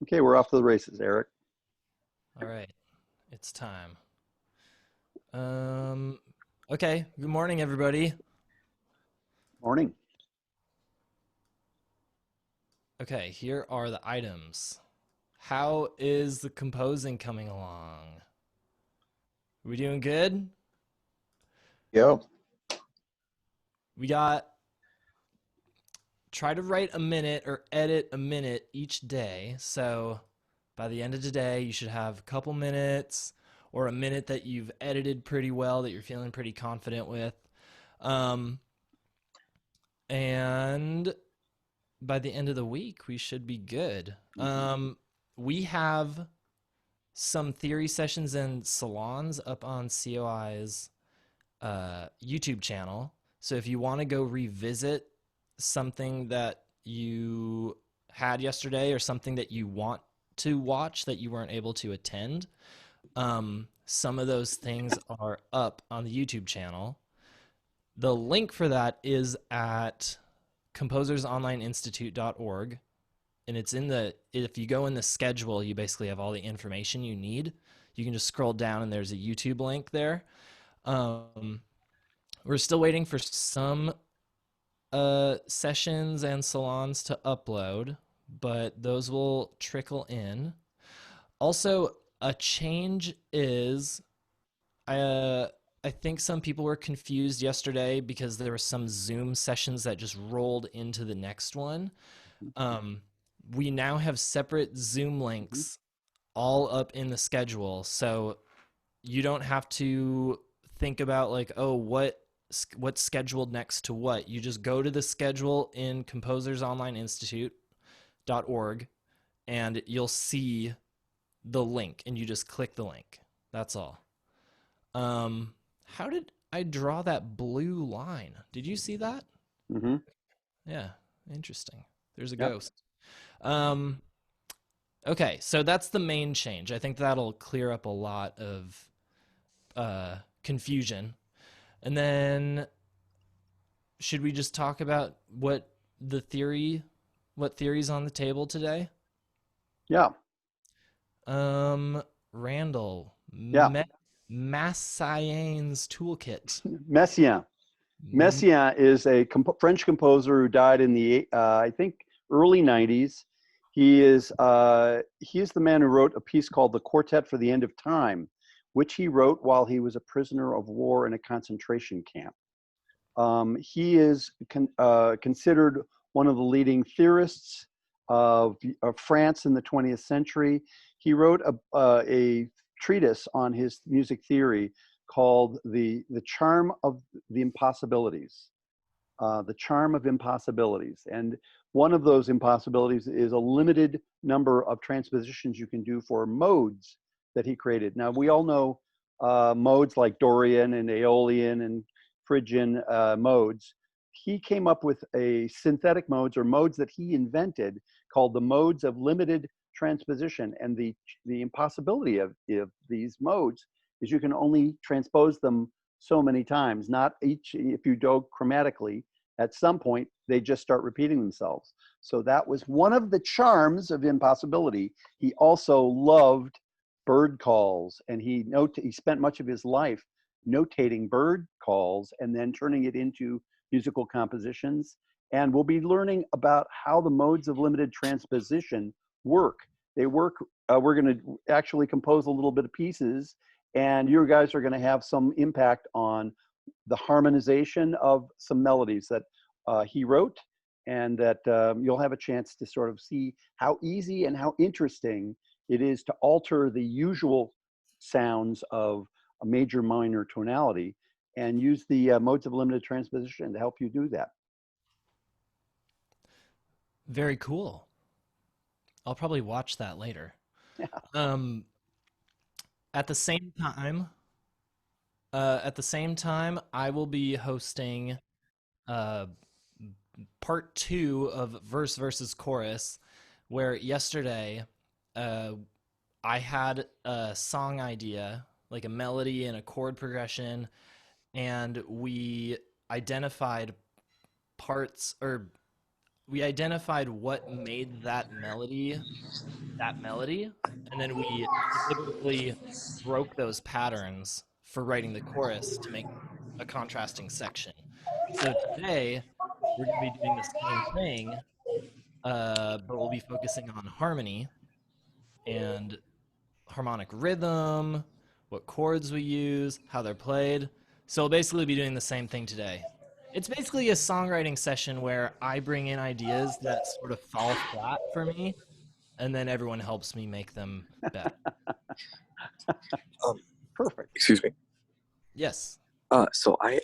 Okay, we're off to the races, Eric. All right, it's time. Um, okay, good morning, everybody. Morning. Okay, here are the items. How is the composing coming along? Are we doing good? Yo. We got try to write a minute or edit a minute each day. So by the end of today, you should have a couple minutes or a minute that you've edited pretty well that you're feeling pretty confident with. Um, and by the end of the week, we should be good. We have some theory sessions and salons up on COI's YouTube channel. So if you want to go revisit something that you had yesterday or something that you want to watch that you weren't able to attend, some of those things are up on the YouTube channel. The link for that is at composersonlineinstitute.org, and it's in the if you go in the schedule, you basically have all the information you need. You can just scroll down and there's a YouTube link there. um, we're still waiting for some sessions and salons to upload, but those will trickle in. Also, a change is uh, I think some people were confused yesterday because there were some Zoom sessions that just rolled into the next one. um, we now have separate Zoom Mhm. links all up in the schedule. So you don't have to think about like, oh, what's scheduled next to what. You just go to the schedule in composersonlineinstitute.org and you'll see the link and you just click the link. That's all. How did I draw that blue line? Did you see that? Mhm. Yeah, interesting. There's a Yep. ghost. Um, Okay, so that's the main change. I think that'll clear up a lot of confusion. And then, should we just talk about what theory's on the table today? Yeah. Um, Randall, Yeah. Massaine's toolkit. Messiaen. Mm, Messiaen is a French composer who died in the I think early '90s. He is the man who wrote a piece called "The Quartet for the End of Time," which he wrote while he was a prisoner of war in a concentration camp. He is considered one of the leading theorists of France in the 20th century. He wrote a treatise on his music theory called "The Charm of the Impossibilities." The charm of impossibilities. And one of those impossibilities is a limited number of transpositions you can do for modes that he created. Now, we all know modes like Dorian and Aeolian and Phrygian modes. He came up with a synthetic modes or modes that he invented called the modes of limited transposition. And the impossibility of these modes is you can only transpose them so many times, not each, if you do chromatically, at some point they just start repeating themselves. So that was one of the charms of impossibility. He also loved bird calls, and he spent much of his life notating bird calls and then turning it into musical compositions. And we'll be learning about how the modes of limited transposition work. They work. We're going to actually compose a little bit of pieces, and you guys are going to have some impact on the harmonization of some melodies that he wrote, and that you'll have a chance to sort of see how easy and how interesting it is to alter the usual sounds of a major minor tonality and use the modes of limited transposition to help you do that. very cool. I'll probably watch that later. Yeah. Um, at the same time, I will be hosting uh, part two of verse versus chorus, where yesterday uh, I had a song idea, like a melody and a chord progression, and we identified parts or we identified what made that melody, and then we deliberately broke those patterns for writing the chorus to make a contrasting section. So today we're going to be doing the same thing, but we'll be focusing on harmony and harmonic rhythm, what chords we use, how they're played. So we'll basically be doing the same thing today. It's basically a songwriting session where I bring in ideas that sort of fall flat for me, and then everyone helps me make them better. Perfect. Excuse me. Yes. So I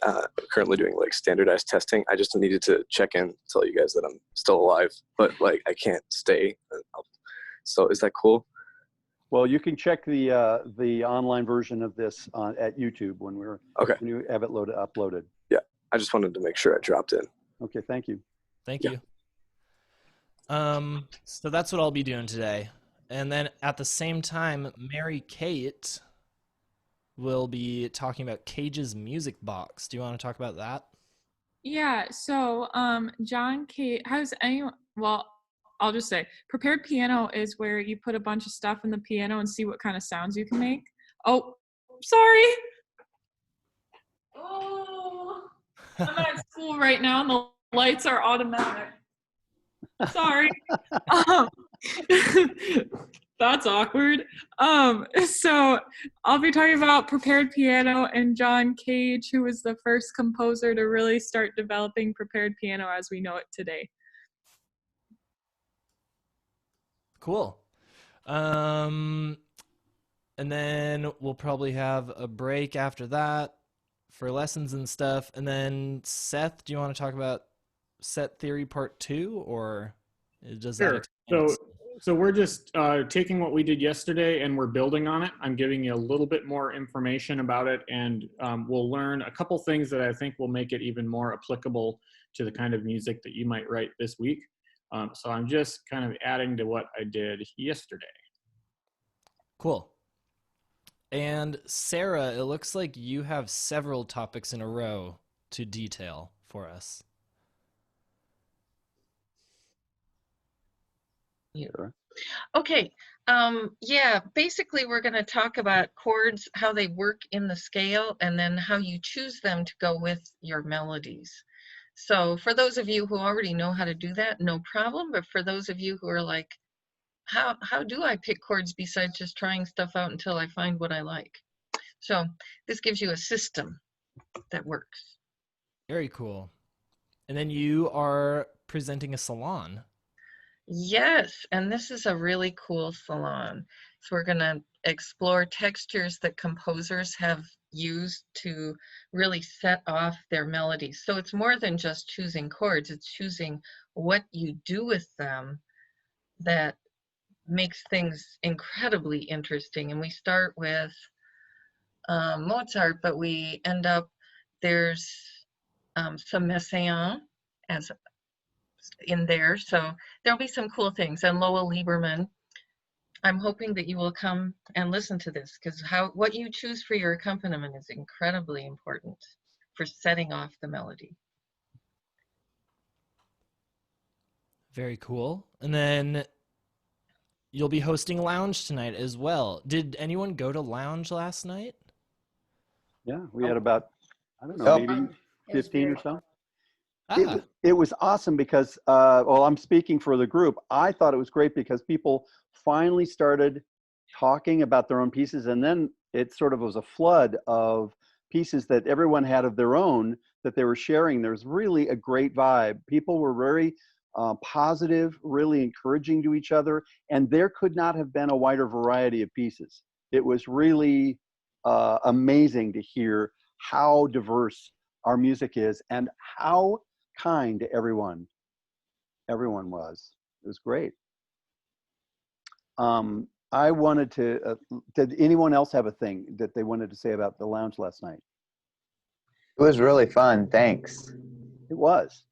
currently doing like standardized testing. I just needed to check in, tell you guys that I'm still alive, but like I can't stay. So is that cool? Well, you can check the online version of this at YouTube when you have it uploaded. Yeah, I just wanted to make sure I dropped in. Okay, thank you. Thank you. So that's what I'll be doing today. And then at the same time, Mary Kate will be talking about Cage's music box. Do you want to talk about that? Yeah, so John Kate, I'll just say prepared piano is where you put a bunch of stuff in the piano and see what kind of sounds you can make. Oh, sorry. Oh, I'm at school right now and the lights are automatic. Sorry. That's awkward. So I'll be talking about prepared piano and John Cage, who was the first composer to really start developing prepared piano as we know it today. Cool. And then we'll probably have a break after that for lessons and stuff. And then Seth, do you want to talk about set theory part 2, or does that Sure. So we're just taking what we did yesterday and we're building on it. I'm giving you a little bit more information about it, and we'll learn a couple things that I think will make it even more applicable to the kind of music that you might write this week. So I'm just kind of adding to what I did yesterday. Cool. And Sarah, it looks like you have several topics in a row to detail for us. Sure. Okay. Yeah, basically we're going to talk about chords, how they work in the scale, and then how you choose them to go with your melodies. So for those of you who already know how to do that, no problem. But for those of you who are like, how do I pick chords besides just trying stuff out until I find what I like? So this gives you a system that works. Very cool. And then you are presenting a salon. Yes, and this is a really cool salon. So we're going to explore textures that composers have used to really set off their melodies. So it's more than just choosing chords, it's choosing what you do with them that makes things incredibly interesting. And we start with Mozart, but we end up, there's some Messiaen as in there, so there'll be some cool things. And Lowell Lieberman, I'm hoping that you will come and listen to this, because what you choose for your accompaniment is incredibly important for setting off the melody. Very cool. And then you'll be hosting Lounge tonight as well. Did anyone go to Lounge last night? Yeah, we had about, I don't know, maybe 15 or so. It was awesome because, well, I'm speaking for the group. I thought it was great because people finally started talking about their own pieces, and then it sort of was a flood of pieces that everyone had of their own that they were sharing. There's really a great vibe. People were very positive, really encouraging to each other, and there could not have been a wider variety of pieces. It was really amazing to hear how diverse our music is and how kind everyone was. It was great. I wanted to, did anyone else have a thing that they wanted to say about the Lounge last night? It was really fun, thanks. It was.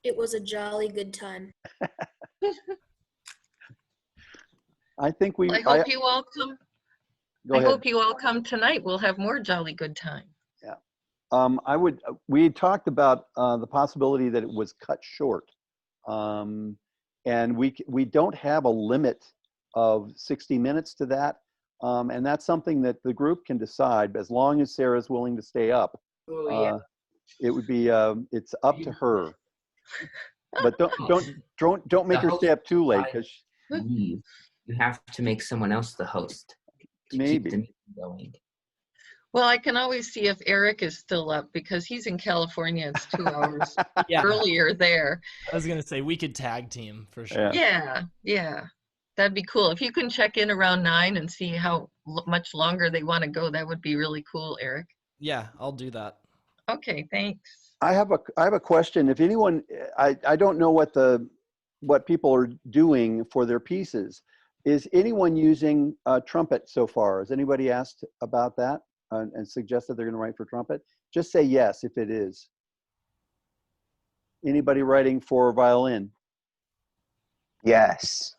It was a jolly good time. I think we. I hope you all come. Go ahead. Hope you all come tonight. We'll have more jolly good time. Yeah. We had talked about the possibility that it was cut short. And we don't have a limit of 60 minutes to that. And that's something that the group can decide, as long as Sarah's willing to stay up. It would be, it's up to her. But don't make her stay up too late, because leave. You have to make someone else the host to keep the meeting going. Well, I can always see if Eric is still up, because he's in California. It's 2 hours earlier there. I was gonna say we could tag team for sure. Yeah. That'd be cool. If you can check in around 9 and see how much longer they want to go, that would be really cool, Eric. Yeah, I'll do that. Okay, thanks. I have a question. If anyone, I don't know what people are doing for their pieces. Is anyone using trumpet so far? Has anybody asked about that and suggested they're going to write for trumpet? Just say yes if it is. Anybody writing for violin? Yes.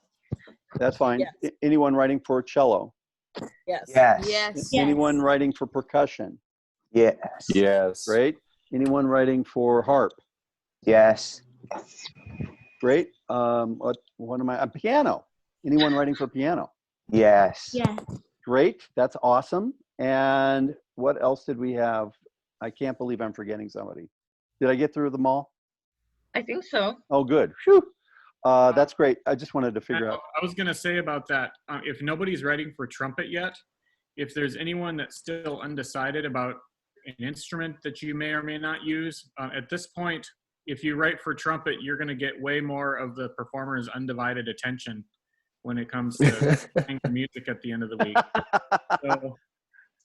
That's fine. Yes. Anyone writing for cello? Yes. Yes. Yes. Anyone writing for percussion? Yes. Yes. Great. Anyone writing for harp? Yes. Great. What am I? Piano. Anyone writing for piano? Yes. Yeah. Great. That's awesome. And what else did we have? I can't believe I'm forgetting somebody. Did I get through them all? I think so. Oh, good. Whew. That's great. I just wanted to figure out. I was going to say about that, if nobody's writing for trumpet yet, if there's anyone that's still undecided about an instrument that you may or may not use, at this point, if you write for trumpet, you're going to get way more of the performer's undivided attention when it comes to playing the music at the end of the week.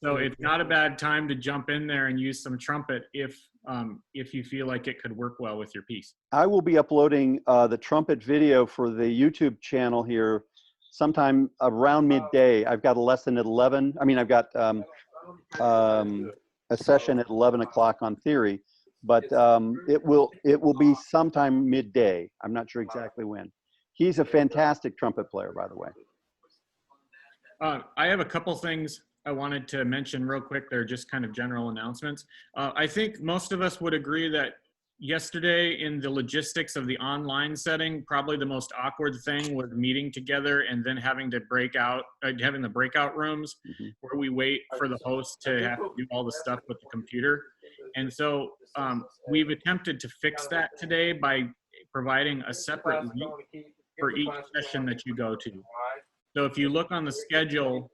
So it's not a bad time to jump in there and use some trumpet if you feel like it could work well with your piece. I will be uploading the trumpet video for the YouTube channel here sometime around midday. I've got a lesson at 11. I mean, I've got a session at 11 o'clock on theory, but it will be sometime midday. I'm not sure exactly when. He's a fantastic trumpet player, by the way. I have a couple things I wanted to mention real quick. They're just kind of general announcements. I think most of us would agree that yesterday in the logistics of the online setting, probably the most awkward thing was meeting together and then having to break out, having the breakout rooms where we wait for the host to have to do all the stuff with the computer. And so we've attempted to fix that today by providing a separate link for each session that you go to. So if you look on the schedule,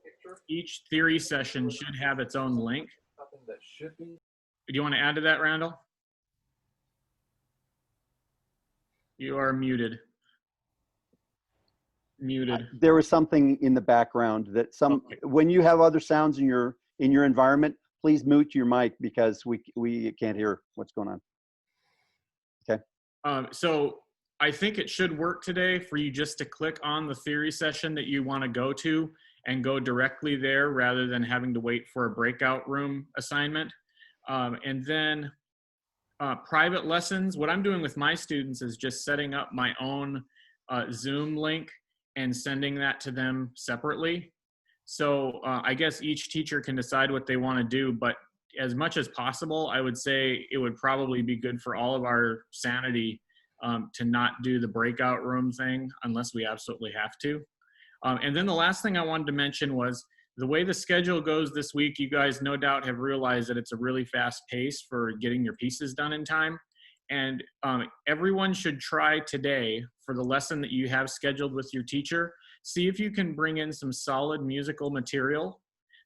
each theory session should have its own link. Do you want to add to that, Randall? You are muted. Muted. There was something in the background that when you have other sounds in your environment, please mute your mic because we can't hear what's going on. Okay. So I think it should work today for you just to click on the theory session that you want to go to and go directly there rather than having to wait for a breakout room assignment. And then private lessons, what I'm doing with my students is just setting up my own Zoom link and sending that to them separately. So I guess each teacher can decide what they want to do, but as much as possible, I would say it would probably be good for all of our sanity to not do the breakout room thing unless we absolutely have to. And then the last thing I wanted to mention was the way the schedule goes this week, you guys no doubt have realized that it's a really fast pace for getting your pieces done in time. And everyone should try today for the lesson that you have scheduled with your teacher, see if you can bring in some solid musical material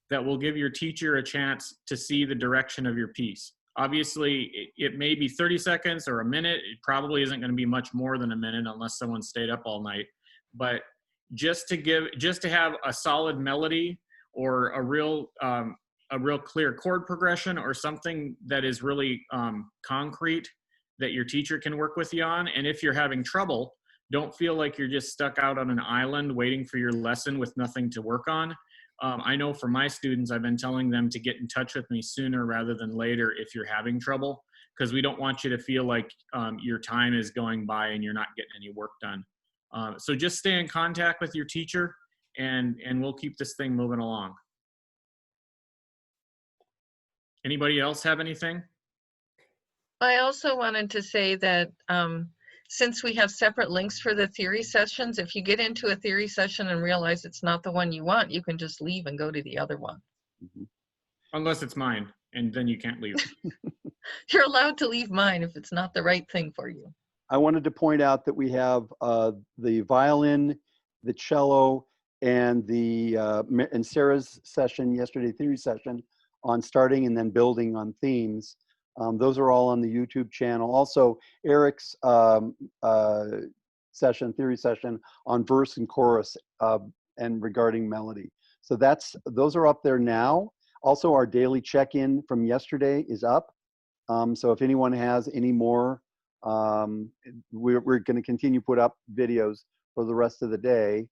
that will give your teacher a chance to see the direction of your piece. Obviously, it may be 30 seconds or a minute. It probably isn't going to be much more than a minute unless someone stayed up all night. But just to have a solid melody or a real clear chord progression or something that is really concrete that your teacher can work with you on. And if you're having trouble, don't feel like you're just stuck out on an island waiting for your lesson with nothing to work on. I know for my students, I've been telling them to get in touch with me sooner rather than later if you're having trouble, because we don't want you to feel like your time is going by and you're not getting any work done. So just stay in contact with your teacher and we'll keep this thing moving along. Anybody else have anything? I also wanted to say that since we have separate links for the theory sessions, if you get into a theory session and realize it's not the one you want, you can just leave and go to the other one. Unless it's mine, and then you can't leave. You're allowed to leave mine if it's not the right thing for you. I wanted to point out that we have the violin, the cello, and and Sarah's session yesterday, theory session, on starting and then building on themes. Those are all on the YouTube channel. Also, Eric's session, theory session, on verse and chorus and regarding melody. So those are up there now. Also, our daily check-in from yesterday is up. So if anyone has any more, we're going to continue to put up videos for the rest of the day.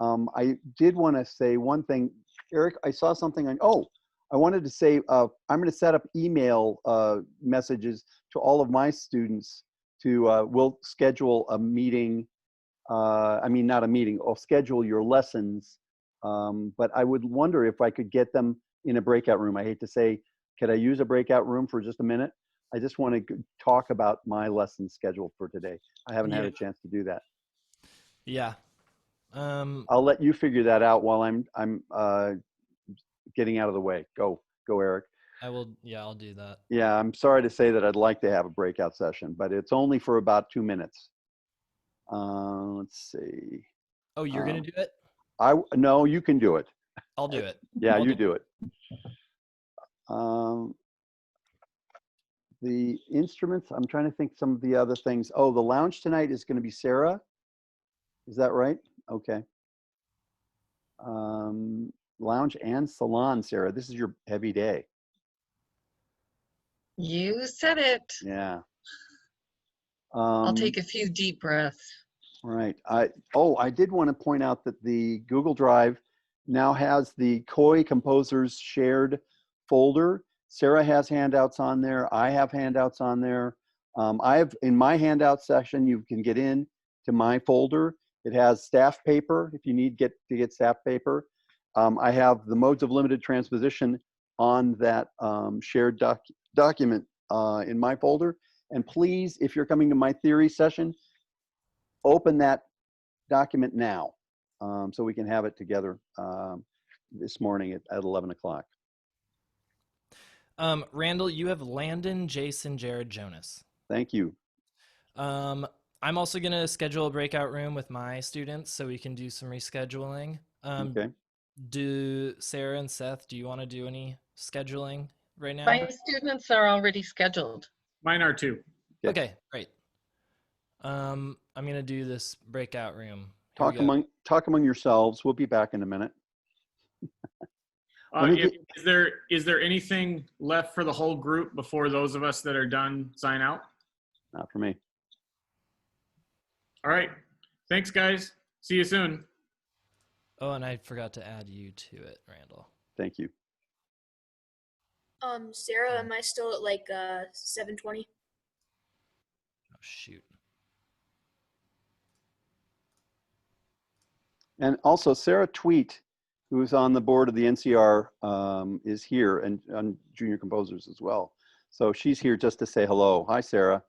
I did want to say one thing, Eric. I saw something on. Oh, I wanted to say I'm going to set up email messages to all of my students. We'll schedule a meeting. I mean, not a meeting. I'll schedule your lessons. But I would wonder if I could get them in a breakout room. I hate to say, could I use a breakout room for just a minute? I just want to talk about my lesson schedule for today. I haven't had a chance to do that. Yeah. I'll let you figure that out while I'm getting out of the way. Go, Eric. I will. Yeah, I'll do that. Yeah, I'm sorry to say that I'd like to have a breakout session, but it's only for about 2 minutes. Let's see. Oh, you're gonna do it? No, you can do it. I'll do it. Yeah, you do it. The instruments, I'm trying to think some of the other things. Oh, the lounge tonight is going to be Sarah. Is that right? Okay. Lounge and salon, Sarah. This is your heavy day. You said it. Yeah. I'll take a few deep breaths. Right. I did want to point out that the Google Drive now has the COI Composers shared folder. Sarah has handouts on there. I have handouts on there. In my handout section, you can get in to my folder. It has staff paper if you need to get staff paper. I have the modes of limited transposition on that shared document in my folder. And please, if you're coming to my theory session, open that document now so we can have it together this morning at 11 o'clock. Randall, you have Landon, Jason, Jared, Jonas. Thank you. I'm also going to schedule a breakout room with my students so we can do some rescheduling. Okay. Do Sarah and Seth, do you want to do any scheduling right now? My students are already scheduled. Mine are too. Okay, great. I'm going to do this breakout room. Talk among yourselves. We'll be back in a minute. Is there anything left for the whole group before those of us that are done sign out? Not for me. All right. Thanks, guys. See you soon. Oh, and I forgot to add you to it, Randall. Thank you. Sarah, am I still at like 7:20? Oh, shoot. And also, Sarah Tweet, who is on the board of the NCR, is here, and on Junior Composers as well. So she's here just to say hello. Hi, Sarah.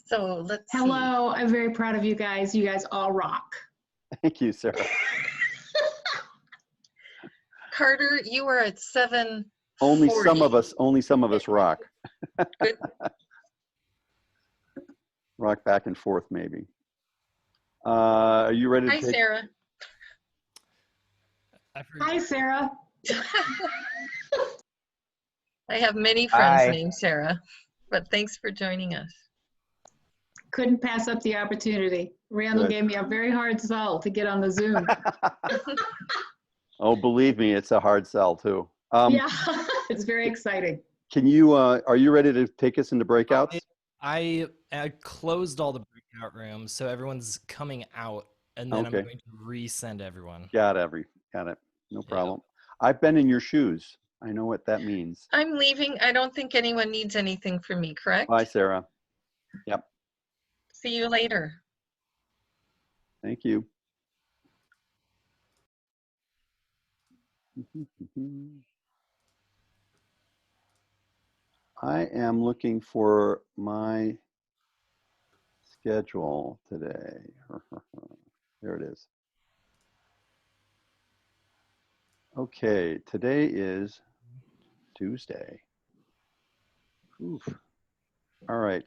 So let's see. Hello, I'm very proud of you guys. You guys all rock. Thank you, Sarah. Carter, you are at 7:40. Only some of us rock. Good. Rock back and forth, maybe. Are you ready to Hi, Sarah. Hi, Sarah. I have many friends Hi. named Sarah, but thanks for joining us. Couldn't pass up the opportunity. Randall Good. gave me a very hard sell to get on the Zoom. Oh, believe me, it's a hard sell too. Yeah, it's very exciting. Can you, are you ready to take us into breakouts? I closed all the breakout rooms, so everyone's coming out, and then Okay. I'm going to resend everyone. Got it. No problem. I've been in your shoes. I know what that means. I'm leaving. I don't think anyone needs anything from me, correct? Bye, Sarah. Yep. See you later. Thank you. I am looking for my schedule today. There it is. Okay, today is Tuesday. Oof. All right.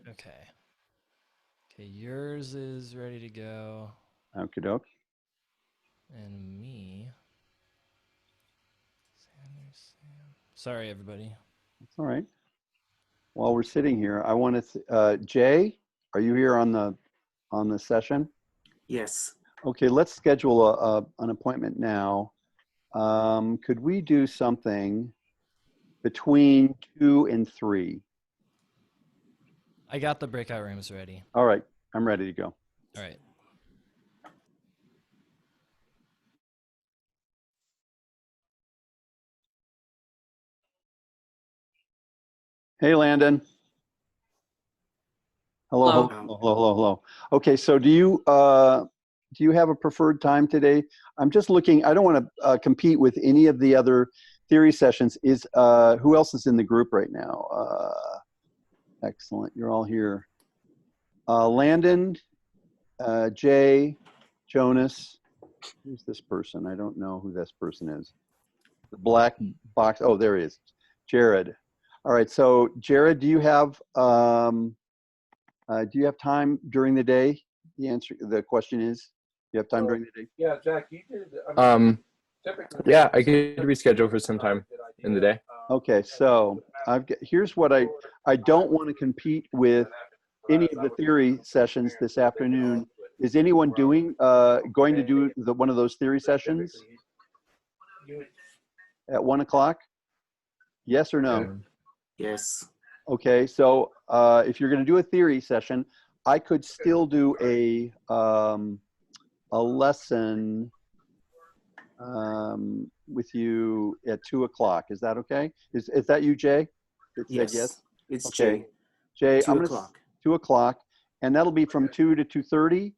Okay. Okay, yours is ready to go. Okie doke. And me. Sorry, everybody. That's all right. While we're sitting here, I want to, Jay, are you here on the session? Yes. Okay, let's schedule an appointment now. Could we do something between 2 and 3? I got the breakout rooms ready. All right, I'm ready to go. All right. Hey, Landon. Hello, Hello. hello. Okay, so do you have a preferred time today? I'm just looking. I don't want to compete with any of the other theory sessions. Who else is in the group right now? Excellent, you're all here. Landon, Jay, Jonas. Who's this person? I don't know who this person is. The black box. Oh, there he is. Jared. All right. So, Jared, do you have time during the day? The question is, do you have time during the day? Yeah, Jack, you did. Yeah, I could reschedule for some time in the day. Okay. So here's what I don't want to compete with any of the theory sessions this afternoon. Is anyone going to do one of those theory sessions at 1 o'clock? Yes or no? Yes. Okay, so if you're going to do a theory session, I could still do a lesson with you at 2 o'clock. Is that okay? Is that you, Jay? That said yes. It's Okay. Jay. Jay, 2 I'm going to 2 o'clock, and that'll be from 2 to 2:30.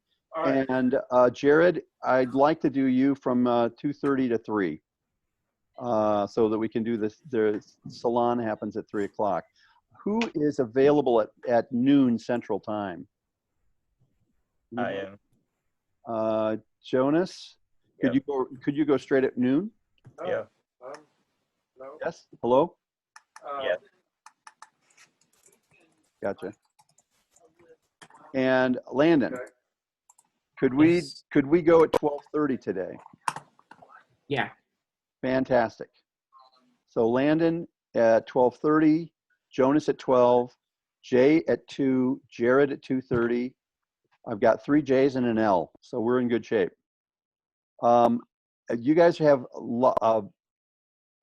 And Jared, I'd like to do you from 2:30 to 3, so that we can do this. The salon happens at 3 o'clock. Who is available at noon Central Time? I am. Jonas, could you go straight at noon? Yeah. No. Yes. Hello. Yes. Gotcha. And Landon, could we go at 12:30 today? Yeah. Fantastic. So Landon at 12:30, Jonas at 12, Jay at 2, Jared at 2:30. I've got 3 J's and an L, so we're in good shape. You guys have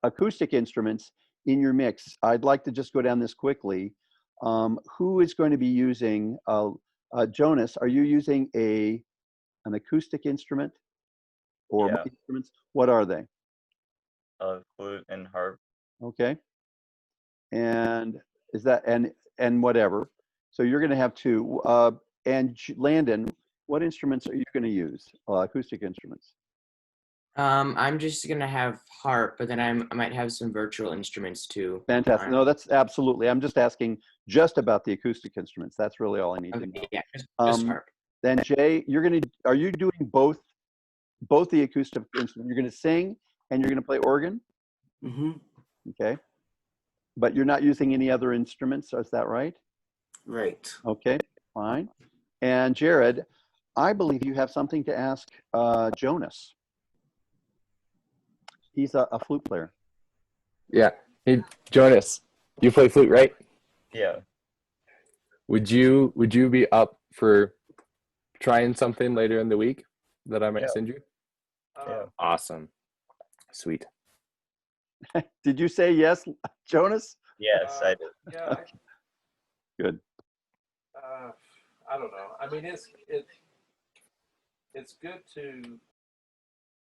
acoustic instruments in your mix. I'd like to just go down this quickly. Who is going to be using, Jonas, are you using an acoustic instrument or instruments? What are they? Flute and harp. Okay. And is that, and whatever. So you're going to have 2. And Landon, what instruments are you going to use? Acoustic instruments. I'm just gonna have harp, but then I might have some virtual instruments too. Fantastic. No, that's absolutely. I'm just asking just about the acoustic instruments. That's really all I need to know. Yeah, just harp. Then Jay, are you doing both the acoustic instruments? You're going to sing and you're going to play organ? Mm-hmm. Okay. But you're not using any other instruments, is that right? Right. Okay, fine. And Jared, I believe you have something to ask Jonas. He's a flute player. Yeah. Hey, Jonas, you play flute, right? Yeah. Would you be up for trying something later in the week that I might send you? Yeah. Awesome. Sweet. Did you say yes, Jonas? Yes, I did. Yeah. Okay. Good. I don't know. I mean, it's good to.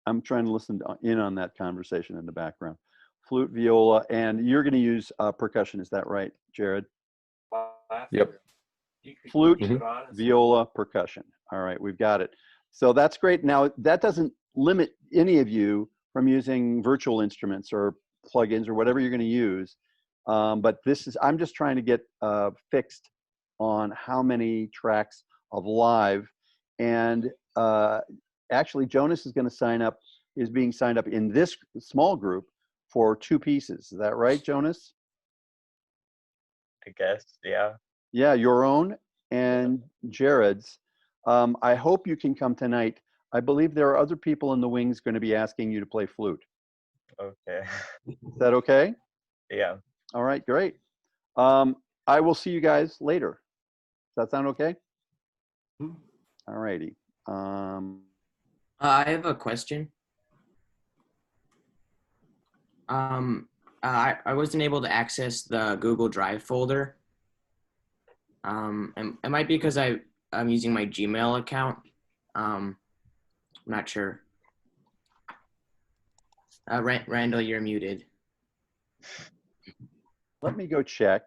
I'm trying to listen in on that conversation in the background. Flute, viola, and you're going to use percussion. Is that right, Jared? Yep. Flute, viola, percussion. All right, we've got it. So that's great. Now, that doesn't limit any of you from using virtual instruments or plugins or whatever you're going to use. But I'm just trying to get fixed on how many tracks of live. And actually, Jonas is being signed up in this small group for 2 pieces. Is that right, Jonas? I guess, yeah. Yeah, your own and Jared's. I hope you can come tonight. I believe there are other people in the wings going to be asking you to play flute. Okay. Is that okay? Yeah. All right, great. I will see you guys later. Does that sound okay? All righty. I have a question. I wasn't able to access the Google Drive folder. And it might be because I'm using my Gmail account. I'm not sure. Randall, you're muted. Let me go check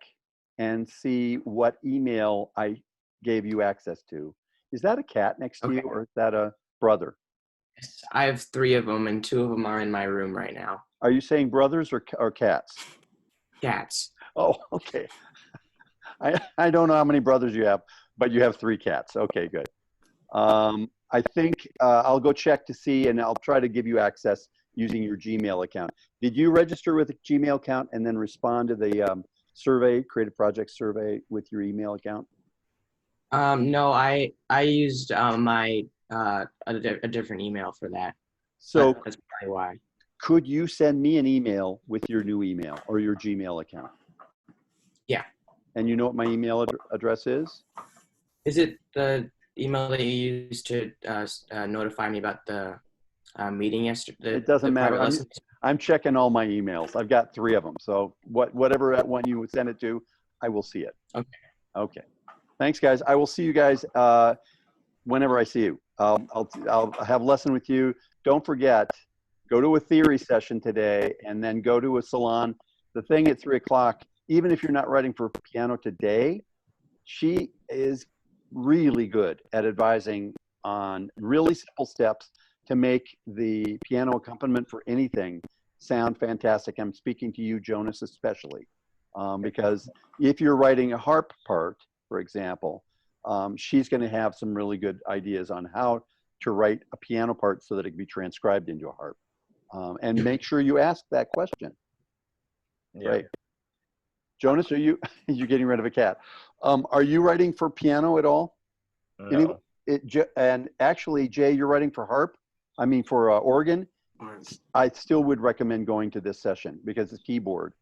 and see what email I gave you access to. Is that a cat next to you, or is that a brother? I have 3 of them, and 2 of them are in my room right now. Are you saying brothers or cats? Cats. Oh, okay. I don't know how many brothers you have, but you have 3 cats. Okay, good. I think I'll go check to see, and I'll try to give you access using your Gmail account. Did you register with a Gmail account and then respond to the survey, creative project survey with your email account? No, I used my a different email for that. So that's probably why. Could you send me an email with your new email or your Gmail account? Yeah. And you know what my email address is? Is it the email that you used to notify me about the meeting yesterday? It doesn't matter. I'm checking all my emails. I've got 3 of them. So whatever one you would send it to, I will see it. Okay. Okay. Thanks, guys. I will see you guys whenever I see you. I'll have a lesson with you. Don't forget, go to a theory session today and then go to a salon. The thing at 3 o'clock, even if you're not writing for piano today, she is really good at advising on really simple steps to make the piano accompaniment for anything sound fantastic. I'm speaking to you, Jonas, especially, because if you're writing a harp part, for example, she's going to have some really good ideas on how to write a piano part so that it can be transcribed into a harp. And make sure you ask that question. Yeah. Right. Jonas, are you you're getting rid of a cat? Are you writing for piano at all? No. And actually, Jay, you're writing for harp. I mean, for organ. I still would recommend going to this session because it's keyboard.